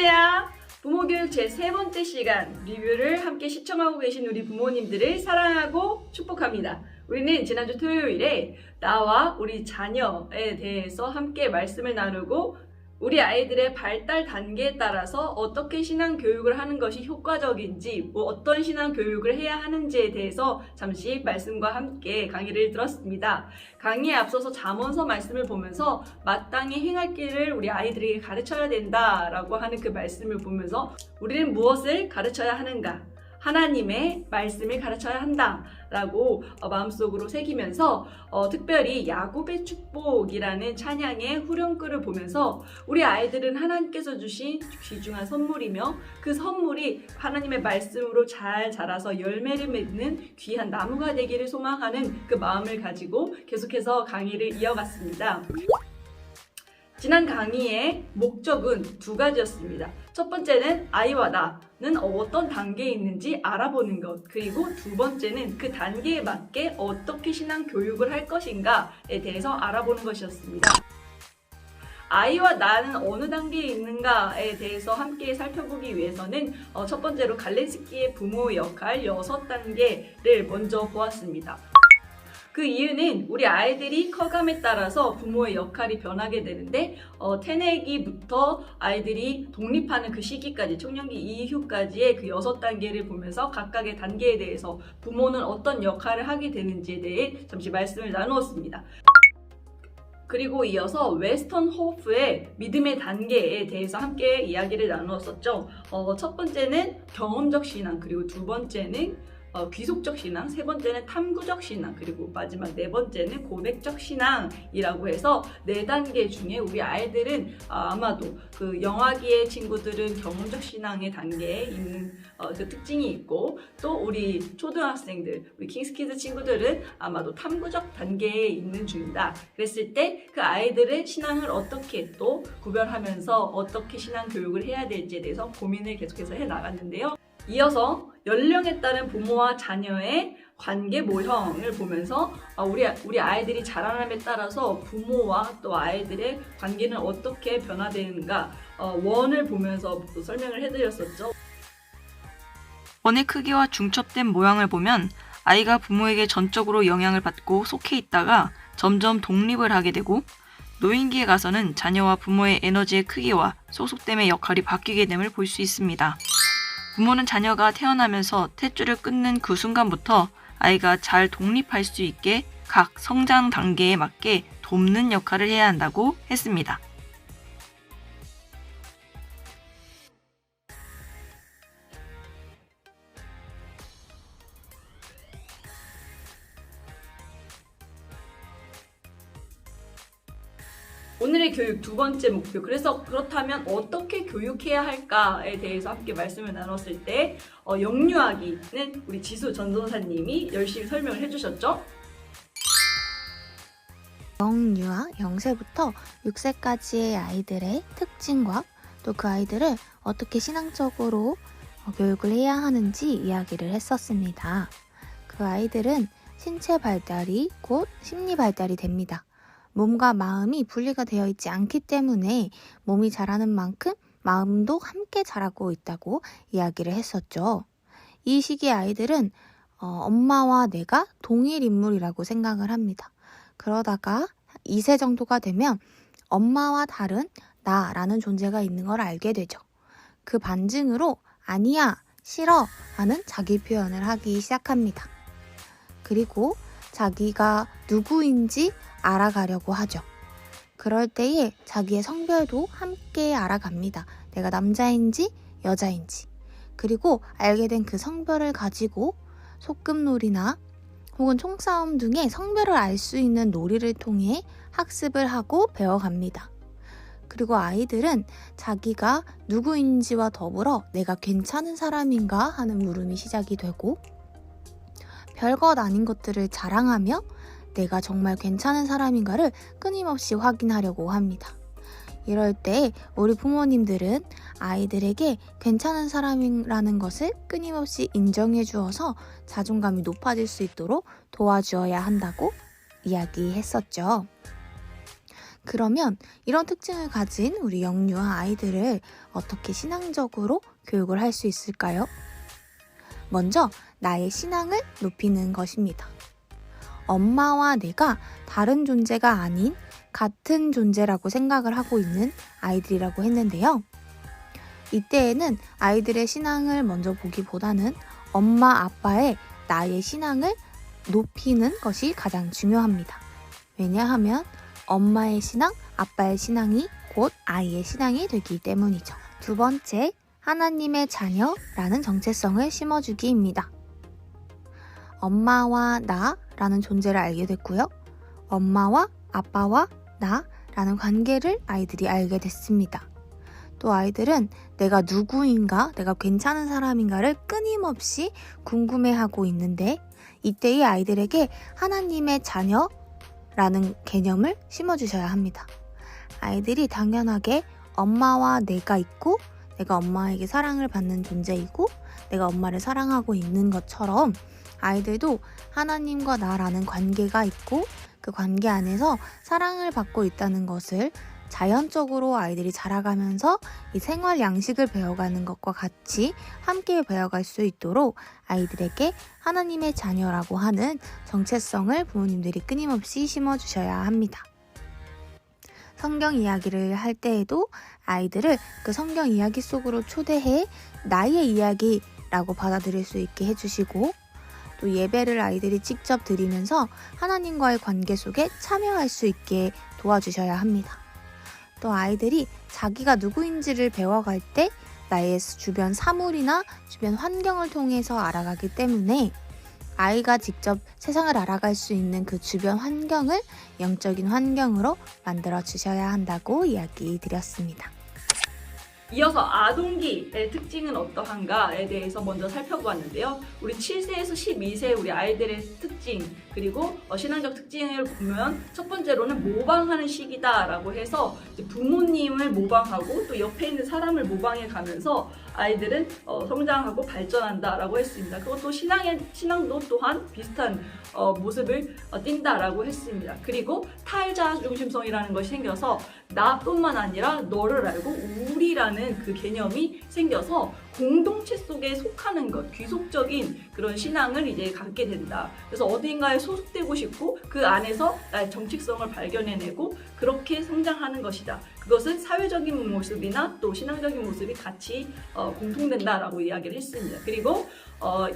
할렐루야! 부모교육 제3번째 시간 리뷰를 함께 시청하고 계신 우리 부모님들을 사랑하고 축복합니다. 우리는 지난주 토요일에 나와 우리 자녀에 대해서 함께 말씀을 나누고 우리 아이들의 발달 단계에 따라서 어떻게 신앙 교육을 하는 것이 효과적인지, 어떤 신앙 교육을 해야 하는지에 대해서 잠시 말씀과 함께 강의를 들었습니다. 강의에 앞서서 잠언서 말씀을 보면서 마땅히 행할 길을 우리 아이들에게 가르쳐야 된다라고 하는 그 말씀을 보면서 우리는 무엇을 가르쳐야 하는가? 하나님의 말씀을 가르쳐야 한다라고 마음속으로 새기면서 특별히 야곱의 축복이라는 찬양의 후렴구를 보면서 우리 아이들은 하나님께서 주신 귀중한 선물이며 그 선물이 하나님의 말씀으로 잘 자라서 열매를 맺는 귀한 나무가 되기를 소망하는 그 마음을 가지고 계속해서 강의를 이어갔습니다. 지난 강의의 목적은 두 가지였습니다. 첫 번째는 아이와 나는 어떤 단계에 있는지 알아보는 것, 그리고 두 번째는 그 단계에 맞게 어떻게 신앙 교육을 할 것인가에 대해서 알아보는 것이었습니다. 아이와 나는 어느 단계에 있는가에 대해서 함께 살펴보기 위해서는 첫 번째로 갈렌스키의 부모의 역할 6단계를 먼저 보았습니다. 그 이유는 우리 아이들이 커감에 따라서 부모의 역할이 변하게 되는데 태내기부터 아이들이 독립하는 그 시기까지 청년기 이후까지의 그 6단계를 보면서 각각의 단계에 대해서 부모는 어떤 역할을 하게 되는지에 대해 잠시 말씀을 나누었습니다. 그리고 이어서 웨스턴 호프의 믿음의 단계에 대해서 함께 이야기를 나누었었죠. 첫 번째는 경험적 신앙, 그리고 두 번째는 귀속적 신앙, 세 번째는 탐구적 신앙, 그리고 마지막 네 번째는 고백적 신앙이라고 해서 4단계 중에 우리 아이들은 아마도 그 영아기의 친구들은 경험적 신앙의 단계에 있는 그 특징이 있고, 또 우리 초등학생들, 우리 킹스키즈 친구들은 아마도 탐구적 단계에 있는 중이다. 그랬을 때 그 아이들의 신앙을 어떻게 또 구별하면서 어떻게 신앙 교육을 해야 될지에 대해서 고민을 계속해서 해 나갔는데요. 이어서 연령에 따른 부모와 자녀의 관계 모형을 보면서 우리 아이들이 자라남에 따라서 부모와 또 아이들의 관계는 어떻게 변화되는가 원을 보면서 설명을 해드렸었죠. 원의 크기와 중첩된 모양을 보면 아이가 부모에게 전적으로 영향을 받고 속해 있다가 점점 독립을 하게 되고, 노인기에 가서는 자녀와 부모의 에너지의 크기와 소속됨의 역할이 바뀌게 됨을 볼 수 있습니다. 부모는 자녀가 태어나면서 탯줄을 끊는 그 순간부터 아이가 잘 독립할 수 있게 각 성장 단계에 맞게 돕는 역할을 해야 한다고 했습니다. 오늘의 교육 두 번째 목표, 그렇다면 어떻게 교육해야 할까에 대해서 함께 말씀을 나눴을 때 영유아기는 우리 지수 전도사님이 열심히 설명을 해주셨죠? 영유아 0세부터 6세까지의 아이들의 특징과 또 그 아이들을 어떻게 신앙적으로 교육을 해야 하는지 이야기를 했었습니다. 그 아이들은 신체 발달이 곧 심리 발달이 됩니다. 몸과 마음이 분리가 되어 있지 않기 때문에 몸이 자라는 만큼 마음도 함께 자라고 있다고 이야기를 했었죠. 이 시기의 아이들은 엄마와 내가 동일 인물이라고 생각을 합니다. 그러다가 2세 정도가 되면 엄마와 다른 나라는 존재가 있는 걸 알게 되죠. 그 반증으로 아니야, 싫어 하는 자기 표현을 하기 시작합니다. 그리고 자기가 누구인지 알아가려고 하죠. 그럴 때에 자기의 성별도 함께 알아갑니다. 내가 남자인지 여자인지. 그리고 알게 된 그 성별을 가지고 소꿉놀이나 혹은 총싸움 등의 성별을 알 수 있는 놀이를 통해 학습을 하고 배워갑니다. 그리고 아이들은 자기가 누구인지와 더불어 내가 괜찮은 사람인가 하는 물음이 시작이 되고, 별것 아닌 것들을 자랑하며 내가 정말 괜찮은 사람인가를 끊임없이 확인하려고 합니다. 이럴 때 우리 부모님들은 아이들에게 괜찮은 사람이라는 것을 끊임없이 인정해 주어서 자존감이 높아질 수 있도록 도와주어야 한다고 이야기했었죠. 그러면 이런 특징을 가진 우리 영유아 아이들을 어떻게 신앙적으로 교육을 할 수 있을까요? 먼저 나의 신앙을 높이는 것입니다. 엄마와 내가 다른 존재가 아닌 같은 존재라고 생각을 하고 있는 아이들이라고 했는데요. 이때에는 아이들의 신앙을 먼저 보기보다는 엄마, 아빠의 나의 신앙을 높이는 것이 가장 중요합니다. 왜냐하면 엄마의 신앙, 아빠의 신앙이 곧 아이의 신앙이 되기 때문이죠. 두 번째, 하나님의 자녀라는 정체성을 심어주기입니다. 엄마와 나라는 존재를 알게 됐고요. 엄마와 아빠와 나라는 관계를 아이들이 알게 됐습니다. 또 아이들은 내가 누구인가, 내가 괜찮은 사람인가를 끊임없이 궁금해하고 있는데 이때의 아이들에게 하나님의 자녀라는 개념을 심어주셔야 합니다. 아이들이 당연하게 엄마와 내가 있고 내가 엄마에게 사랑을 받는 존재이고 내가 엄마를 사랑하고 있는 것처럼 아이들도 하나님과 나라는 관계가 있고 그 관계 안에서 사랑을 받고 있다는 것을 자연적으로 아이들이 자라가면서 이 생활 양식을 배워가는 것과 같이 함께 배워갈 수 있도록 아이들에게 하나님의 자녀라고 하는 정체성을 부모님들이 끊임없이 심어주셔야 합니다. 성경 이야기를 할 때에도 아이들을 그 성경 이야기 속으로 초대해 나의 이야기라고 받아들일 수 있게 해주시고 또 예배를 아이들이 직접 드리면서 하나님과의 관계 속에 참여할 수 있게 도와주셔야 합니다. 또 아이들이 자기가 누구인지를 배워갈 때 나의 주변 사물이나 주변 환경을 통해서 알아가기 때문에 아이가 직접 세상을 알아갈 수 있는 그 주변 환경을 영적인 환경으로 만들어 주셔야 한다고 이야기 드렸습니다. 이어서 아동기의 특징은 어떠한가에 대해서 먼저 살펴보았는데요. 우리 7세에서 12세 우리 아이들의 특징 그리고 신앙적 특징을 보면 첫 번째로는 모방하는 시기다라고 해서 이제 부모님을 모방하고 또 옆에 있는 사람을 모방해 가면서 아이들은 성장하고 발전한다라고 했습니다. 그것도 신앙도 또한 비슷한 모습을 띈다라고 했습니다. 그리고 타일자 중심성이라는 것이 생겨서 나뿐만 아니라 너를 알고 우리라는 그 개념이 생겨서 공동체 속에 속하는 것, 귀속적인 그런 신앙을 이제 갖게 된다. 그래서 어딘가에 소속되고 싶고 그 안에서 나의 정체성을 발견해내고 그렇게 성장하는 것이다. 그것은 사회적인 모습이나 또 신앙적인 모습이 같이 공통된다라고 이야기를 했습니다. 그리고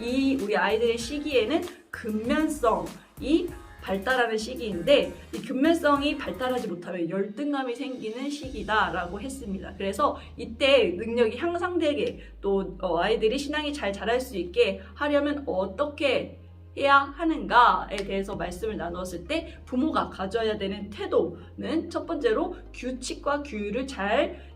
이 우리 아이들의 시기에는 근면성이 발달하는 시기인데 이 근면성이 발달하지 못하면 열등감이 생기는 시기다라고 했습니다. 그래서 이때 능력이 향상되게 또 아이들이 신앙이 잘 자랄 수 있게 하려면 어떻게 해야 하는가에 대해서 말씀을 나누었을 때 부모가 가져야 되는 태도는 첫 번째로 규칙과 규율을 잘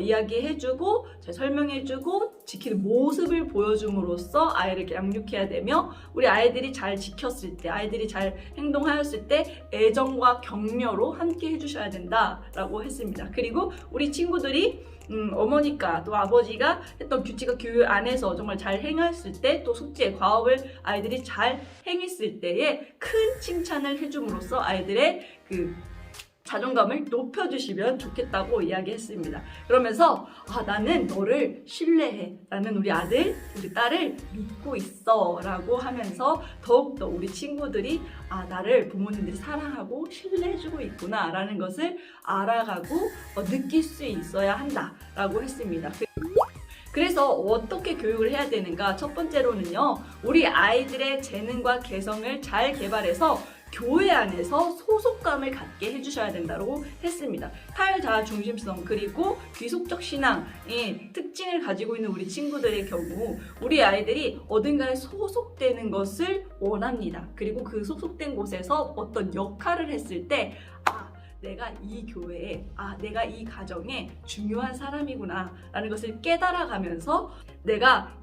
이야기해주고 잘 설명해주고 지키는 모습을 보여줌으로써 아이를 양육해야 되며 우리 아이들이 잘 지켰을 때 아이들이 잘 행동하였을 때 애정과 격려로 함께 해주셔야 된다라고 했습니다. 그리고 우리 친구들이 어머니가 또 아버지가 했던 규칙과 규율 안에서 정말 잘 행했을 때 또 숙제, 과업을 아이들이 잘 행했을 때에 큰 칭찬을 해줌으로써 아이들의 그 자존감을 높여주시면 좋겠다고 이야기했습니다. 그러면서 나는 너를 신뢰해. 나는 우리 아들, 우리 딸을 믿고 있어 라고 하면서 더욱더 우리 친구들이 나를 부모님들이 사랑하고 신뢰해주고 있구나 라는 것을 알아가고 느낄 수 있어야 한다 라고 했습니다. 그래서 어떻게 교육을 해야 되는가? 첫 번째로는요, 우리 아이들의 재능과 개성을 잘 개발해서 교회 안에서 소속감을 갖게 해주셔야 된다고 했습니다. 타일자 중심성 그리고 귀속적 신앙의 특징을 가지고 있는 우리 친구들의 경우 우리 아이들이 어딘가에 소속되는 것을 원합니다. 그리고 그 소속된 곳에서 어떤 역할을 했을 때 내가 이 교회에, 내가 이 가정에 중요한 사람이구나 라는 것을 깨달아가면서 내가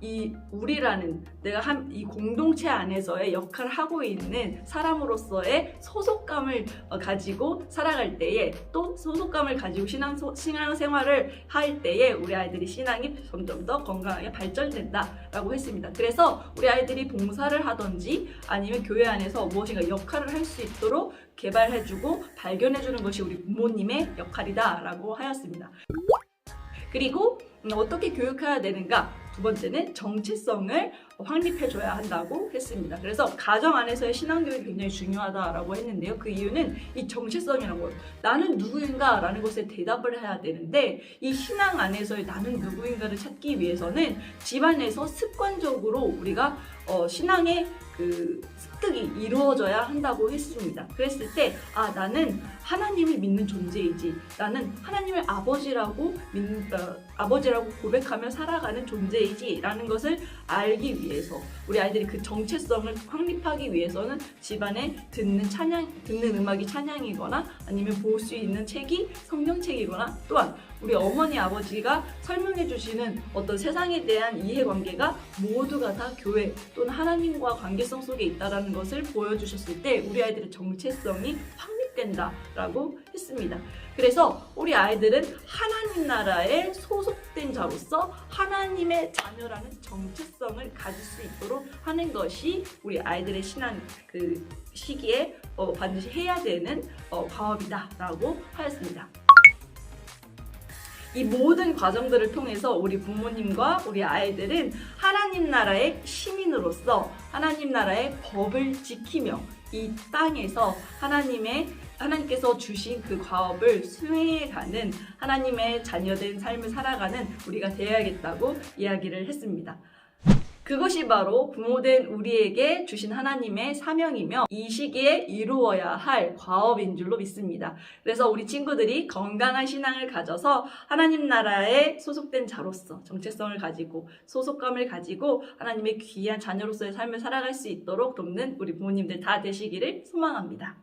우리라는 내가 이 공동체 안에서의 역할을 하고 있는 사람으로서의 소속감을 가지고 살아갈 때에 또 소속감을 가지고 신앙생활을 할 때에 우리 아이들이 신앙이 점점 더 건강하게 발전된다라고 했습니다. 그래서 우리 아이들이 봉사를 하든지 아니면 교회 안에서 무엇인가 역할을 할 수 있도록 개발해주고 발견해주는 것이 우리 부모님의 역할이다라고 하였습니다. 그리고 어떻게 교육해야 되는가? 두 번째는 정체성을 확립해줘야 한다고 했습니다. 그래서 가정 안에서의 신앙교육이 굉장히 중요하다라고 했는데요. 그 이유는 이 정체성이라는 것, 나는 누구인가 라는 것에 대답을 해야 되는데 이 신앙 안에서의 나는 누구인가를 찾기 위해서는 집안에서 습관적으로 우리가 신앙의 그 습득이 이루어져야 한다고 했습니다. 그랬을 때 나는 하나님을 믿는 존재이지, 나는 하나님을 아버지라고 고백하며 살아가는 존재이지 라는 것을 알기 위해서 우리 아이들이 그 정체성을 확립하기 위해서는 집안에 듣는 음악이 찬양이거나 아니면 볼 수 있는 책이 성경책이거나 또한 우리 어머니 아버지가 설명해 주시는 어떤 세상에 대한 이해관계가 모두가 다 교회 또는 하나님과 관계성 속에 있다는 것을 보여주셨을 때 우리 아이들의 정체성이 확립된다라고 했습니다. 그래서 우리 아이들은 하나님 나라에 소속된 자로서 하나님의 자녀라는 정체성을 가질 수 있도록 하는 것이 우리 아이들의 신앙 그 시기에 반드시 해야 되는 과업이다라고 하였습니다. 이 모든 과정들을 통해서 우리 부모님과 우리 아이들은 하나님 나라의 시민으로서 하나님 나라의 법을 지키며 이 땅에서 하나님께서 주신 그 과업을 수행해가는 하나님의 자녀된 삶을 살아가는 우리가 되어야겠다고 이야기를 했습니다. 그것이 바로 부모된 우리에게 주신 하나님의 사명이며 이 시기에 이루어야 할 과업인 줄로 믿습니다. 그래서 우리 친구들이 건강한 신앙을 가져서 하나님 나라에 소속된 자로서 정체성을 가지고 소속감을 가지고 하나님의 귀한 자녀로서의 삶을 살아갈 수 있도록 돕는 우리 부모님들 다 되시기를 소망합니다.